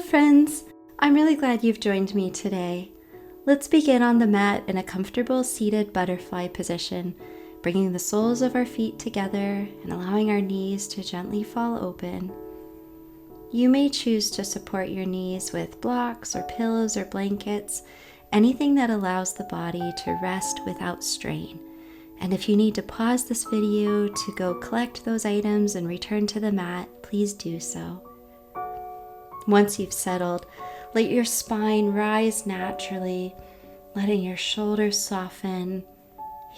friends! I'm really glad you've joined me today. Let's begin on the mat in a comfortable seated butterfly position, bringing the soles of our feet together and allowing our knees to gently fall open. You may choose to support your knees with blocks or pillows or blankets, anything that allows the body to rest without strain. And if you need to pause this video to go collect those items and return to the mat, please do so. Once you've settled, let your spine rise naturally, letting your shoulders soften,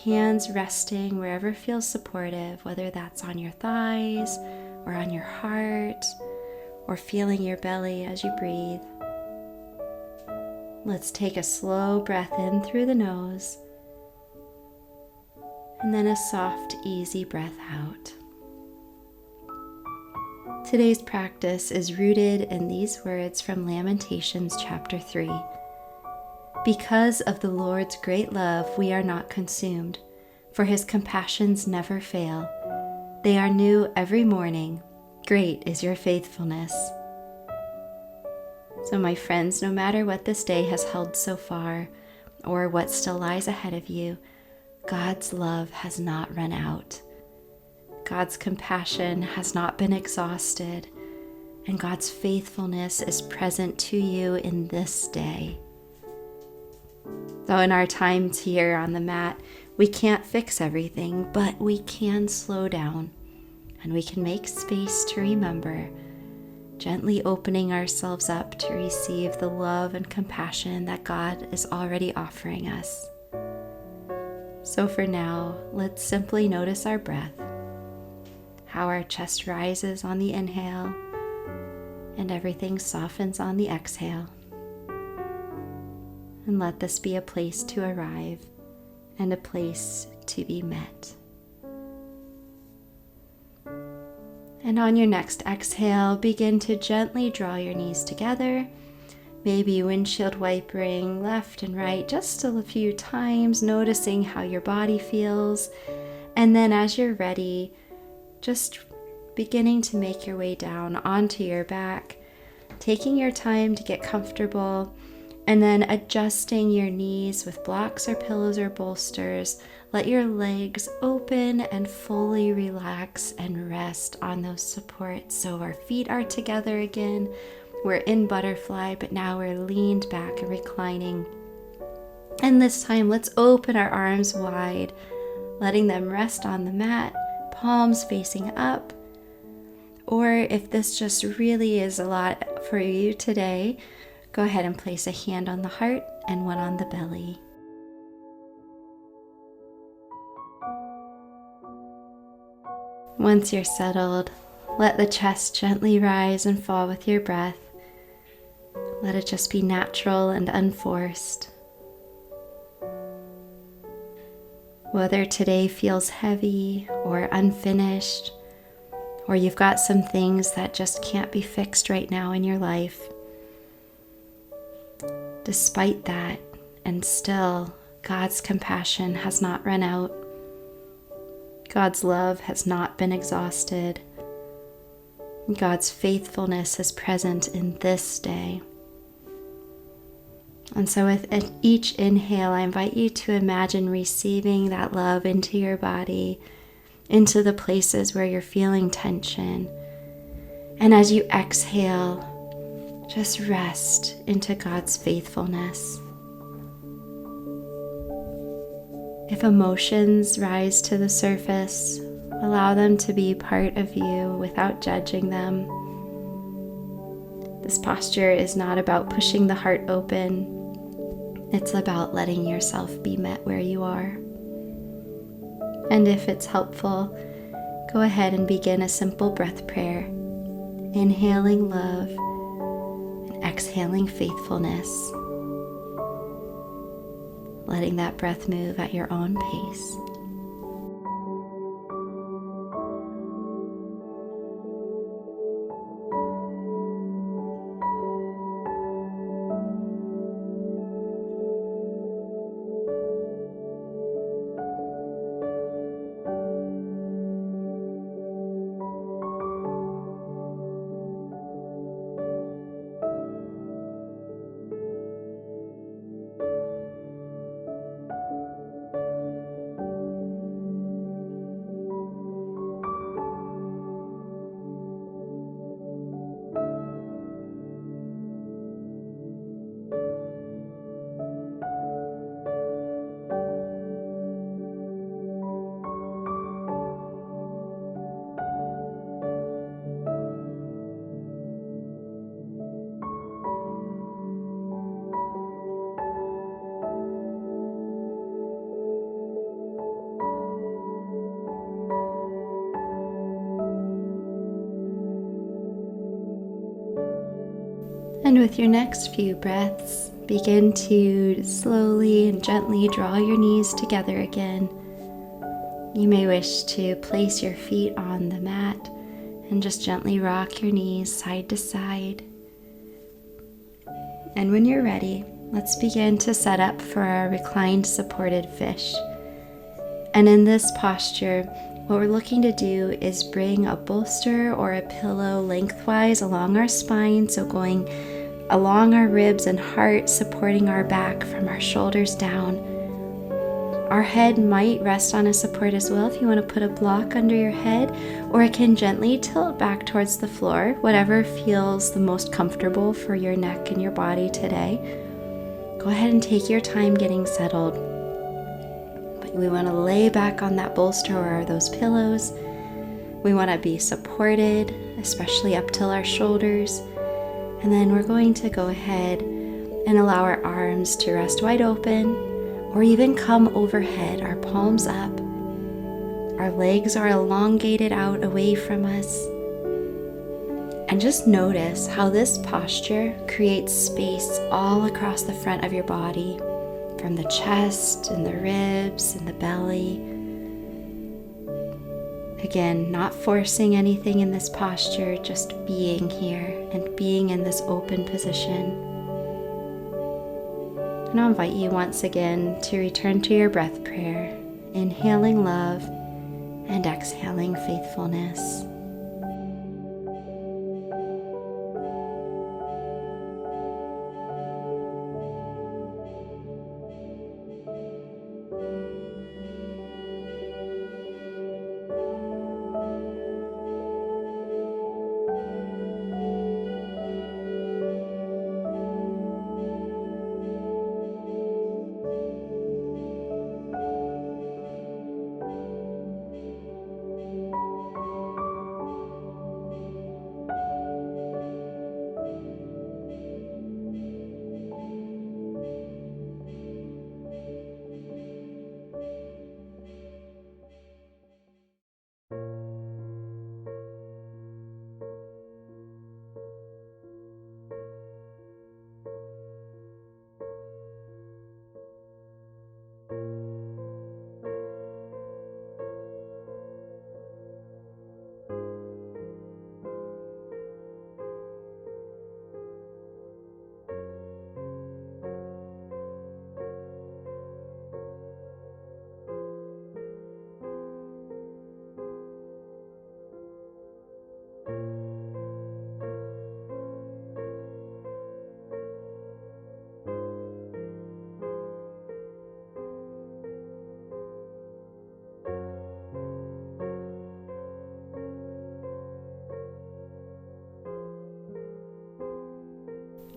hands resting wherever feels supportive, whether that's on your thighs or on your heart, or feeling your belly as you breathe. Let's take a slow breath in through the nose, and then a soft, easy breath out. Today's practice is rooted in these words from Lamentations chapter 3. Because of the Lord's great love, we are not consumed, for his compassions never fail. They are new every morning. Great is your faithfulness. So my friends, no matter what this day has held so far, or what still lies ahead of you, God's love has not run out. God's compassion has not been exhausted, and God's faithfulness is present to you in this day. So in our time here on the mat, we can't fix everything, but we can slow down, and we can make space to remember, gently opening ourselves up to receive the love and compassion that God is already offering us. So for now, let's simply notice our breath, how our chest rises on the inhale and everything softens on the exhale. And let this be a place to arrive and a place to be met. And on your next exhale, begin to gently draw your knees together, maybe windshield wipering left and right just a few times, noticing how your body feels. And then as you're ready, just beginning to make your way down onto your back, taking your time to get comfortable, and then adjusting your knees with blocks or pillows or bolsters. Let your legs open and fully relax and rest on those supports. So our feet are together again. We're in butterfly, but now we're leaned back and reclining. And this time, let's open our arms wide, letting them rest on the mat, palms facing up. Or if this just really is a lot for you today, go ahead and place a hand on the heart and one on the belly. Once you're settled, let the chest gently rise and fall with your breath. Let it just be natural and unforced. Whether today feels heavy or unfinished, or you've got some things that just can't be fixed right now in your life, despite that, and still, God's compassion has not run out. God's love has not been exhausted. God's faithfulness is present in this day. And so with each inhale, I invite you to imagine receiving that love into your body, into the places where you're feeling tension. And as you exhale, just rest into God's faithfulness. If emotions rise to the surface, allow them to be part of you without judging them. This posture is not about pushing the heart open. It's about letting yourself be met where you are. And if it's helpful, go ahead and begin a simple breath prayer, inhaling love and exhaling faithfulness, letting that breath move at your own pace. And with your next few breaths, begin to slowly and gently draw your knees together again. You may wish to place your feet on the mat and just gently rock your knees side to side. And when you're ready, let's begin to set up for our reclined supported fish. And in this posture, what we're looking to do is bring a bolster or a pillow lengthwise along our spine, so going along our ribs and heart, supporting our back from our shoulders down. Our head might rest on a support as well if you want to put a block under your head, or it can gently tilt back towards the floor, whatever feels the most comfortable for your neck and your body today. Go ahead and take your time getting settled. But we want to lay back on that bolster or those pillows. We want to be supported, especially up till our shoulders. And then we're going to go ahead and allow our arms to rest wide open, or even come overhead, our palms up. Our legs are elongated out away from us. And just notice how this posture creates space all across the front of your body, from the chest and the ribs and the belly. Again, not forcing anything in this posture, just being here and being in this open position. And I'll invite you once again to return to your breath prayer, inhaling love and exhaling faithfulness.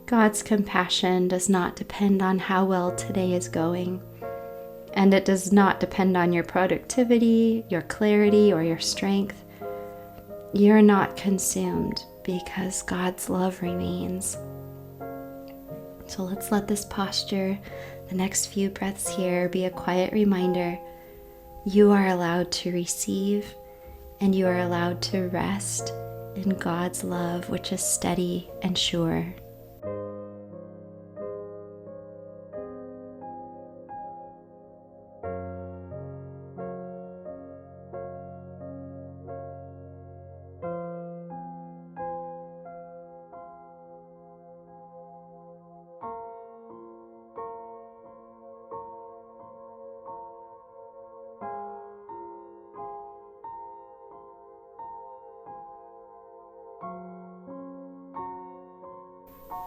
God's compassion does not depend on how well today is going, and it does not depend on your productivity, your clarity, or your strength. You're not consumed because God's love remains. So let's let this posture, the next few breaths here, be a quiet reminder. You are allowed to receive, and you are allowed to rest in God's love, which is steady and sure.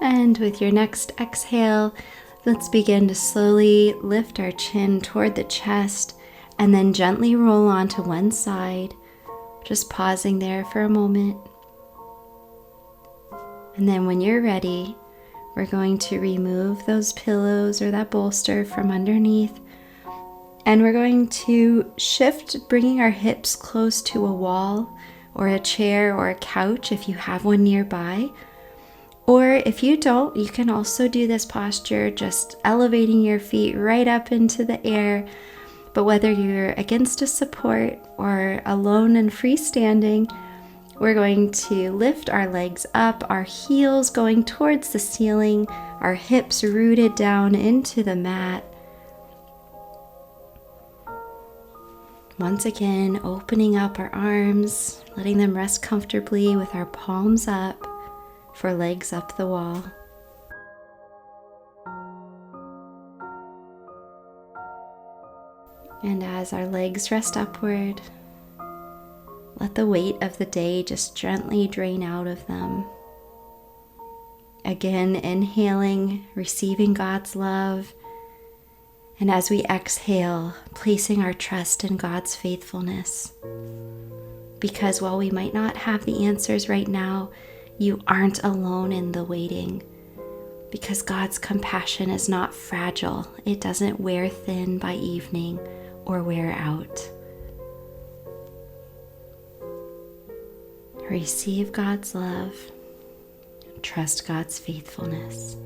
And with your next exhale, let's begin to slowly lift our chin toward the chest and then gently roll onto one side, just pausing there for a moment. And then when you're ready, we're going to remove those pillows or that bolster from underneath, and we're going to shift, bringing our hips close to a wall or a chair or a couch if you have one nearby. Or if you don't, you can also do this posture just elevating your feet right up into the air. But whether you're against a support or alone and freestanding, We're going to lift our legs up, our heels going towards the ceiling, our hips rooted down into the mat. Once again, opening up our arms, letting them rest comfortably with our palms up for legs up the wall. And as our legs rest upward, let the weight of the day just gently drain out of them. Again, inhaling, receiving God's love. And as we exhale, placing our trust in God's faithfulness. Because while we might not have the answers right now, you aren't alone in the waiting. Because God's compassion is not fragile. It doesn't wear thin by evening or wear out. Receive God's love. Trust God's faithfulness.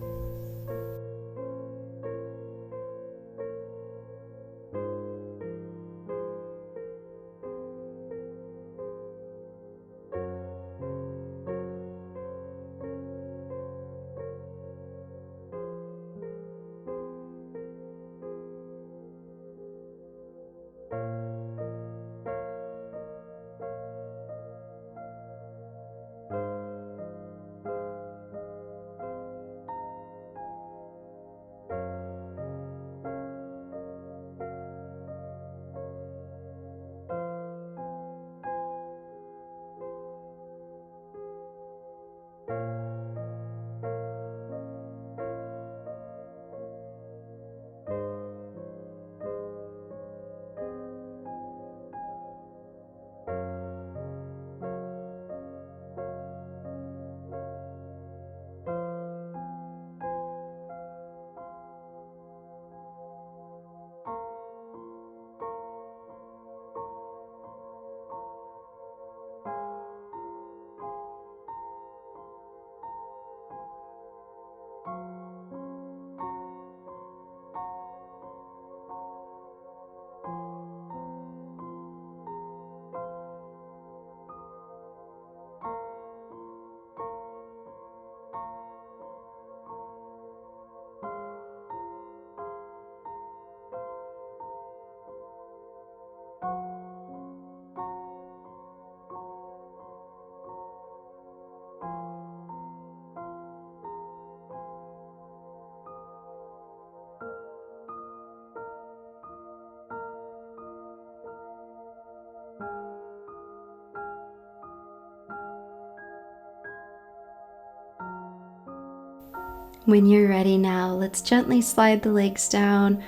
When you're ready now, let's gently slide the legs down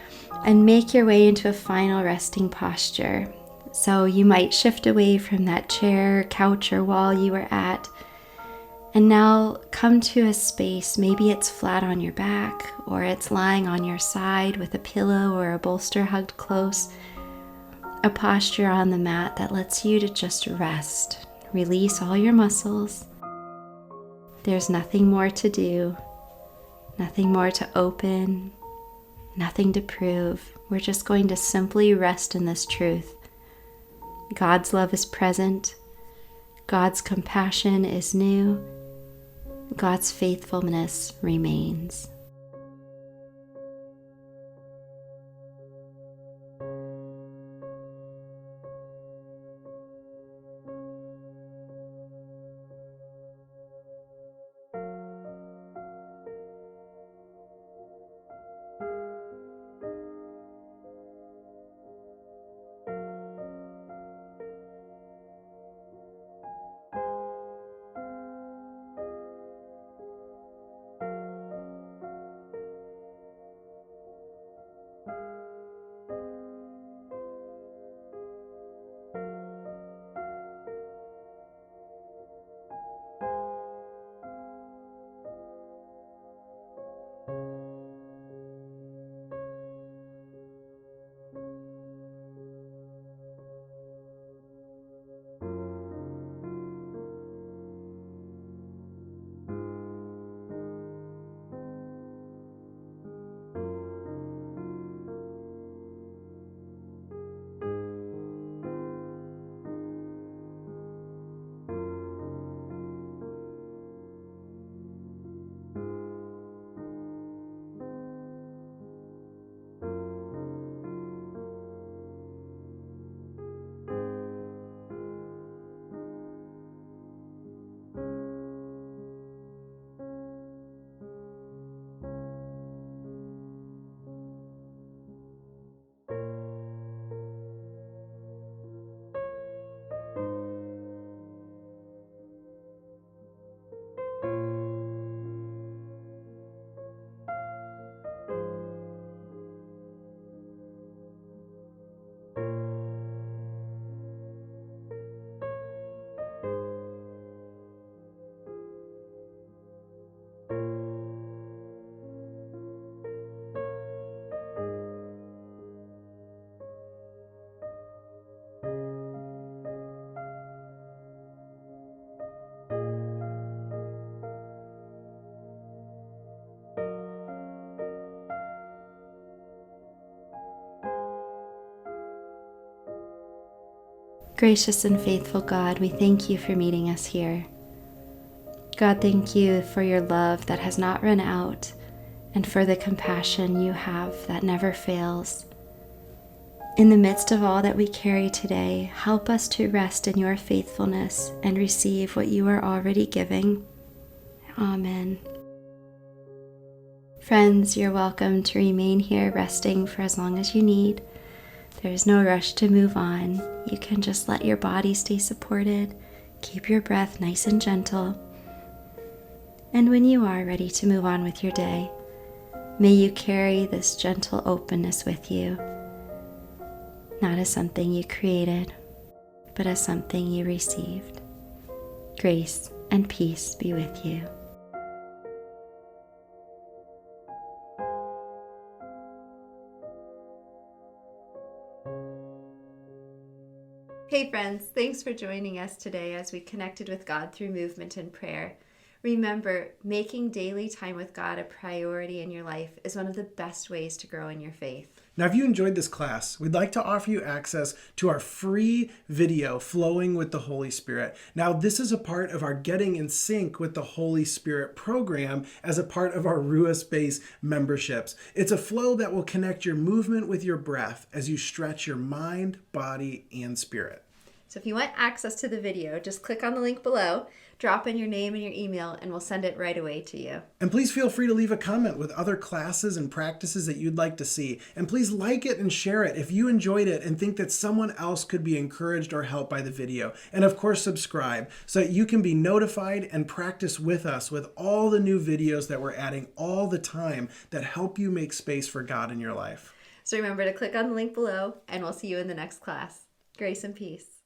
and make your way into a final resting posture. So you might shift away from that chair, couch, or wall you were at. And now come to a space, maybe it's flat on your back, or it's lying on your side with a pillow or a bolster hugged close. A posture on the mat that lets you to just rest, release all your muscles. There's nothing more to do. Nothing more to open, nothing to prove. We're just going to simply rest in this truth. God's love is present. God's compassion is new. God's faithfulness remains. Gracious and faithful God, we thank you for meeting us here. God, thank you for your love that has not run out and for the compassion you have that never fails. In the midst of all that we carry today, help us to rest in your faithfulness and receive what you are already giving. Amen. Friends, you're welcome to remain here resting for as long as you need. There's no rush to move on. You can just let your body stay supported, keep your breath nice and gentle. And when you are ready to move on with your day, may you carry this gentle openness with you, not as something you created, but as something you received. Grace and peace be with you. Hey friends, thanks for joining us today as we connected with God through movement and prayer. Remember, making daily time with God a priority in your life is one of the best ways to grow in your faith. Now, if you enjoyed this class, we'd like to offer you access to our free video, Flowing with the Holy Spirit. Now, this is a part of our Getting in Sync with the Holy Spirit program as a part of our Rua Space memberships. It's a flow that will connect your movement with your breath as you stretch your mind, body, and spirit. So if you want access to the video, just click on the link below, drop in your name and your email, and we'll send it right away to you. And please feel free to leave a comment with other classes and practices that you'd like to see. And please like it and share it if you enjoyed it and think that someone else could be encouraged or helped by the video. And of course, subscribe so that you can be notified and practice with us with all the new videos that we're adding all the time that help you make space for God in your life. So remember to click on the link below, and we'll see you in the next class. Grace and peace.